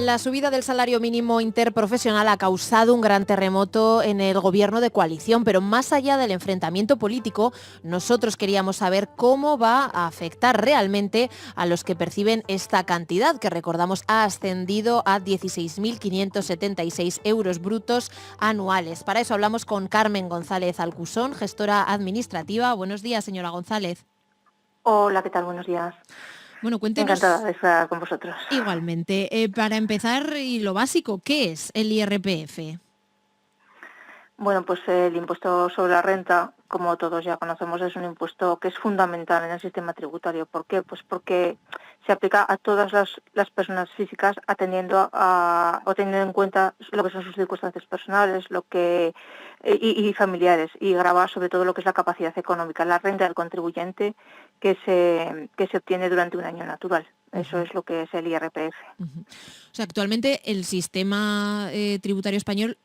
La subida del salario mínimo interprofesional ha causado un gran terremoto en el gobierno de coalición, pero más allá del enfrentamiento político, nosotros queríamos saber cómo va a afectar realmente a los que perciben esta cantidad, que recordamos ha ascendido a 16.576 euros brutos anuales. Para eso hablamos con Carmen González Alcusón, gestora administrativa. Buenos días, señora González. Hola, ¿qué tal? Buenos días. Bueno, Encantada cuéntenos de estar con vosotros. igualmente, para empezar, y lo básico, ¿qué es el IRPF? Bueno, pues el impuesto sobre la renta, como todos ya conocemos, es un impuesto que es fundamental en el sistema tributario. ¿Por qué? Pues porque se aplica a todas las personas físicas atendiendo o teniendo en cuenta lo que son sus circunstancias personales, y familiares, y grava sobre todo lo que es la capacidad económica, la renta del contribuyente que se obtiene durante un año natural. Eso es lo que es el IRPF. O sea, actualmente el sistema tributario español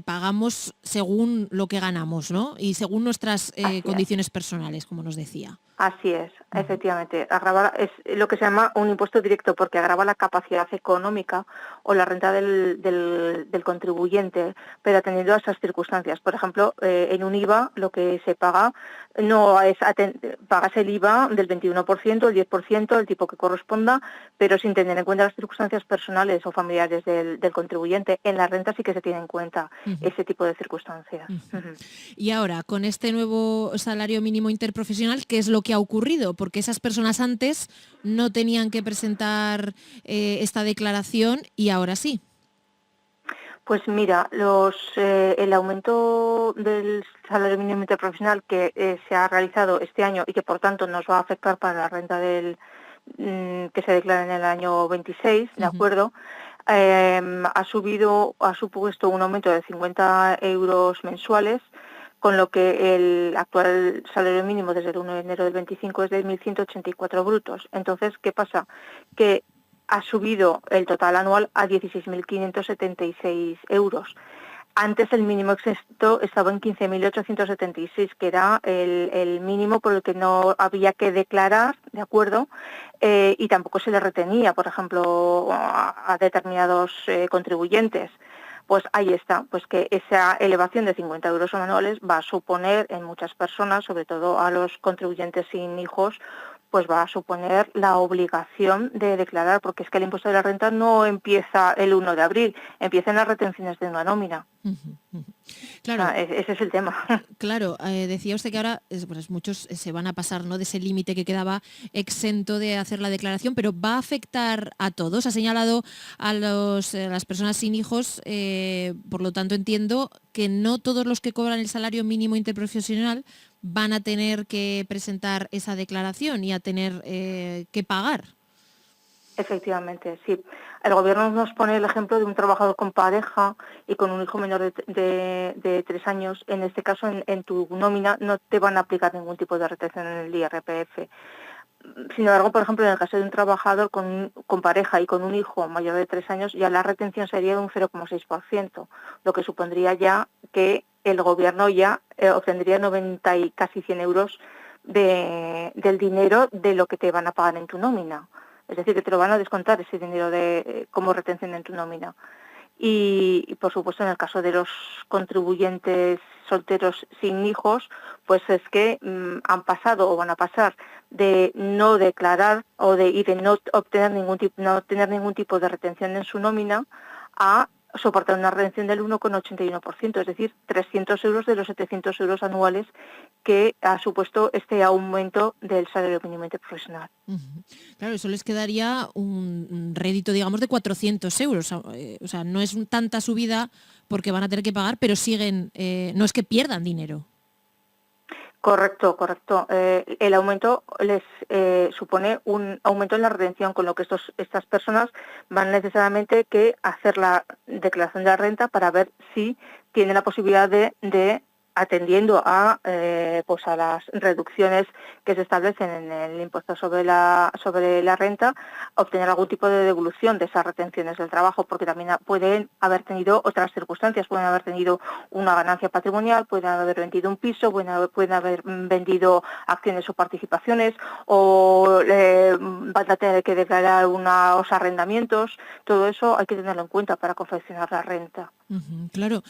pagamos según lo que ganamos, ¿no? Y según nuestras Así es. condiciones personales, como nos decía. Así es, efectivamente. Es lo que se llama un impuesto directo porque agrava la capacidad económica o la renta del contribuyente, pero atendiendo a esas circunstancias. Por ejemplo, en un IVA lo que se paga no es pagas el IVA del 21%, el 10%, el tipo que corresponda, pero sin tener en cuenta las circunstancias personales o familiares del contribuyente. En la renta sí que se tiene en cuenta ese tipo de circunstancias. Y ahora, con este nuevo salario mínimo interprofesional, ¿qué es lo que ha ocurrido? Porque esas personas antes no tenían que presentar esta declaración y ahora sí. Pues mira, el aumento del salario mínimo interprofesional que se ha realizado este año y que por tanto nos va a afectar para la renta que se declara en el año 26, ¿de acuerdo? Ha supuesto un aumento de 50 euros mensuales, con lo que el actual salario mínimo desde el 1 de enero del 25 es de 1.184 brutos. Entonces, ¿qué pasa? Que ha subido el total anual a 16.576 euros. Antes el mínimo exento estaba en 15.876, que era el mínimo por el que no había que declarar, ¿de acuerdo? Y tampoco se le retenía, por ejemplo, a determinados contribuyentes. Pues ahí está, pues que esa elevación de 50 euros anuales va a suponer en muchas personas, sobre todo a los contribuyentes sin hijos, pues va a suponer la obligación de declarar, porque es que el impuesto de la renta no empieza el 1 de abril, empieza en las retenciones de una nómina. Claro. Ese es el tema. Claro, decía usted que ahora pues muchos se van a pasar, ¿no?, de ese límite que quedaba exento de hacer la declaración, pero ¿va a afectar a todos? Ha señalado a las personas sin hijos, por lo tanto entiendo que no todos los que cobran el salario mínimo interprofesional van a tener que presentar esa declaración y a tener que pagar. Efectivamente, sí. El Gobierno nos pone el ejemplo de un trabajador con pareja y con un hijo menor de 3 años. En este caso, en tu nómina no te van a aplicar ningún tipo de retención en el IRPF. Sin embargo, por ejemplo, en el caso de un trabajador con pareja y con un hijo mayor de 3 años, ya la retención sería de un 0,6%, lo que supondría ya que el Gobierno ya obtendría 90 y casi 100 euros del dinero de lo que te van a pagar en tu nómina. Es decir, que te lo van a descontar ese dinero como retención en tu nómina. Y, por supuesto, en el caso de los contribuyentes solteros sin hijos, pues es que han pasado o van a pasar de no declarar y de no tener ningún tipo de retención en su nómina a soportar una retención del 1,81%, es decir, 300 euros de los 700 euros anuales que ha supuesto este aumento del salario mínimo interprofesional. Claro, eso les quedaría un rédito, digamos, de 400 euros. O sea, no es tanta subida porque van a tener que pagar, pero siguen, no es que pierdan dinero. Correcto. El aumento les supone un aumento en la retención, con lo que estas personas van necesariamente que hacer la declaración de la renta para ver si tienen la posibilidad de atendiendo pues a las reducciones que se establecen en el impuesto sobre la renta, obtener algún tipo de devolución de esas retenciones del trabajo, porque también pueden haber tenido otras circunstancias, pueden haber tenido una ganancia patrimonial, pueden haber vendido un piso, pueden haber vendido acciones o participaciones, o van a tener que declarar unos arrendamientos. Todo eso hay que tenerlo en cuenta para confeccionar la renta. Claro,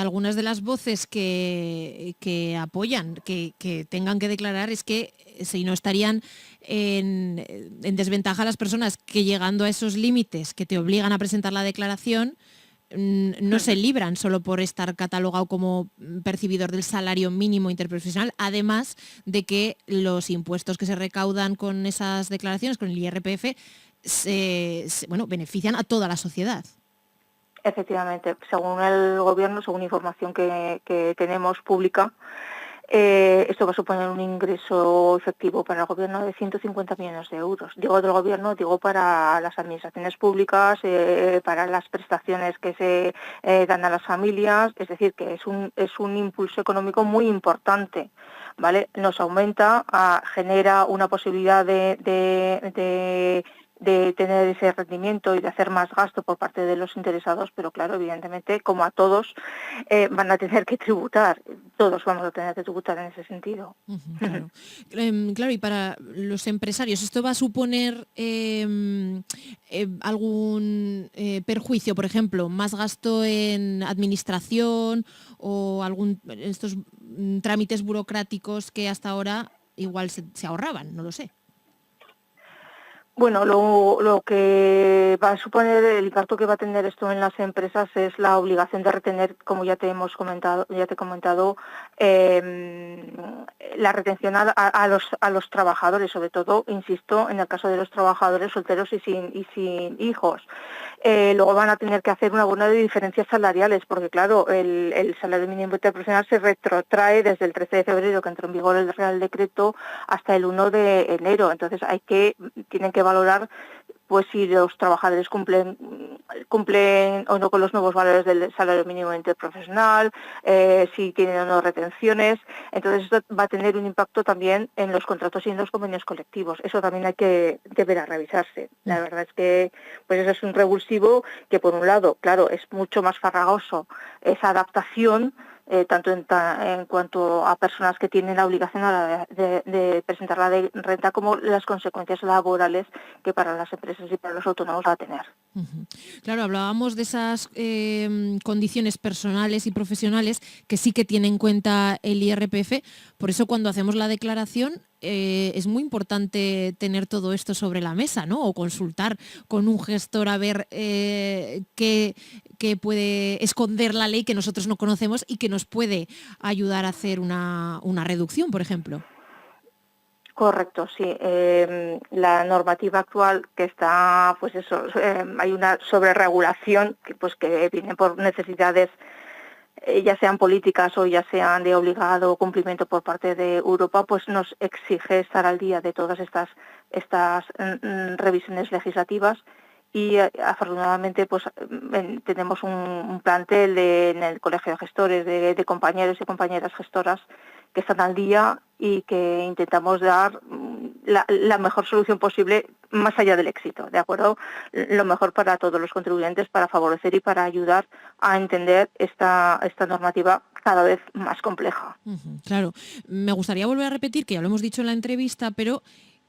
algunas de las voces que apoyan que tengan que declarar es que si no estarían en desventaja las personas que, llegando a esos límites que te obligan a presentar la declaración, no se libran solo por estar catalogado como percibidor del salario mínimo interprofesional, además de que los impuestos que se recaudan con esas declaraciones, con el IRPF, benefician a toda la sociedad. Efectivamente, según el Gobierno, según información que tenemos pública, esto va a suponer un ingreso efectivo para el Gobierno de 150 millones de euros. Digo del Gobierno, digo para las administraciones públicas, para las prestaciones que se dan a las familias, es decir, que es un impulso económico muy importante, ¿vale? Nos aumenta, genera una posibilidad de tener ese rendimiento y de hacer más gasto por parte de los interesados, pero claro, evidentemente, como a todos, van a tener que tributar. Todos vamos a tener que tributar en ese sentido. Claro. Claro, y para los empresarios, ¿esto va a suponer algún perjuicio? Por ejemplo, más gasto en administración o estos trámites burocráticos que hasta ahora igual se ahorraban, no lo sé. Bueno, lo que va a suponer, el impacto que va a tener esto en las empresas es la obligación de retener, como ya te he comentado, la retención a los trabajadores, sobre todo, insisto, en el caso de los trabajadores solteros y sin hijos. Luego van a tener que hacer una buena de diferencias salariales, porque claro, el salario mínimo interprofesional se retrotrae desde el 13 de febrero, que entró en vigor el Real Decreto, hasta el 1 de enero. Entonces tienen que valorar pues si los trabajadores cumplen o no con los nuevos valores del salario mínimo interprofesional, si tienen o no retenciones. Entonces esto va a tener un impacto también en los contratos y en los convenios colectivos. Eso también deberá revisarse. La verdad es que pues eso es un revulsivo que, por un lado, claro, es mucho más farragoso esa adaptación, tanto en cuanto a personas que tienen la obligación a la de presentar la de renta, como las consecuencias laborales que para las empresas y para los autónomos va a tener. Claro, hablábamos de esas condiciones personales y profesionales que sí que tiene en cuenta el IRPF, por eso cuando hacemos la declaración es muy importante tener todo esto sobre la mesa, ¿no? O consultar con un gestor a ver qué puede esconder la ley que nosotros no conocemos y que nos puede ayudar a hacer una reducción, por ejemplo. Correcto, sí. La normativa actual que está, pues eso, hay una sobreregulación que viene por necesidades, ya sean políticas o ya sean de obligado cumplimiento por parte de Europa, pues nos exige estar al día de todas estas revisiones legislativas. Y afortunadamente pues tenemos un plantel en el Colegio de Gestores de compañeros y compañeras gestoras que están al día y que intentamos dar la mejor solución posible más allá del éxito, ¿de acuerdo? Lo mejor para todos los contribuyentes, para favorecer y para ayudar a entender esta normativa cada vez más compleja. Claro, me gustaría volver a repetir, que ya lo hemos dicho en la entrevista, pero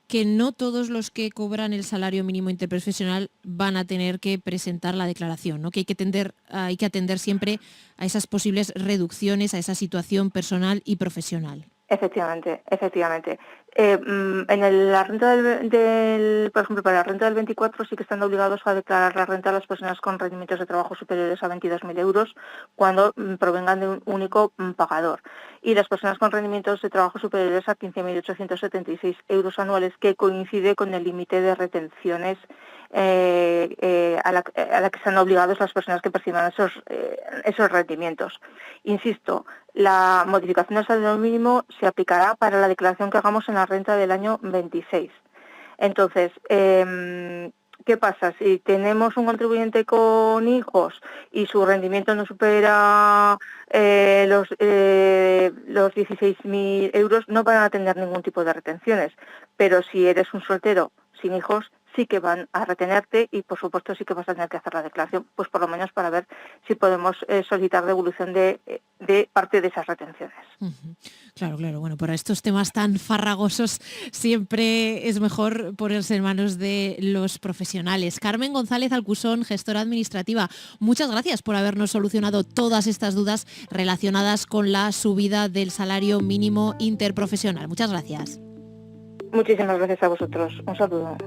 que no todos los que cobran el salario mínimo interprofesional van a tener que presentar la declaración, ¿no? Que hay que atender siempre a esas posibles reducciones, a esa situación personal y profesional. Efectivamente. La renta por ejemplo, para la renta del 24 sí que están obligados a declarar la renta a las personas con rendimientos de trabajo superiores a 22.000 euros cuando provengan de un único pagador. Y las personas con rendimientos de trabajo superiores a 15.876 euros anuales, que coincide con el límite de retenciones a la que están obligados las personas que perciban esos rendimientos. Insisto, la modificación del salario mínimo se aplicará para la declaración que hagamos en la renta del año 26. Entonces, ¿qué pasa? Si tenemos un contribuyente con hijos y su rendimiento no supera los 16.000 euros, no van a tener ningún tipo de retenciones. Pero si eres un soltero sin hijos, sí que van a retenerte y, por supuesto, sí que vas a tener que hacer la declaración, pues por lo menos para ver si podemos solicitar devolución de parte de esas retenciones. Uh-huh. Claro. Bueno, para estos temas tan farragosos siempre es mejor ponerse en manos de los profesionales. Carmen González Alcusón, gestora administrativa, muchas gracias por habernos solucionado todas estas dudas relacionadas con la subida del salario mínimo interprofesional. Muchas gracias. Muchísimas gracias a vosotros. Un saludo.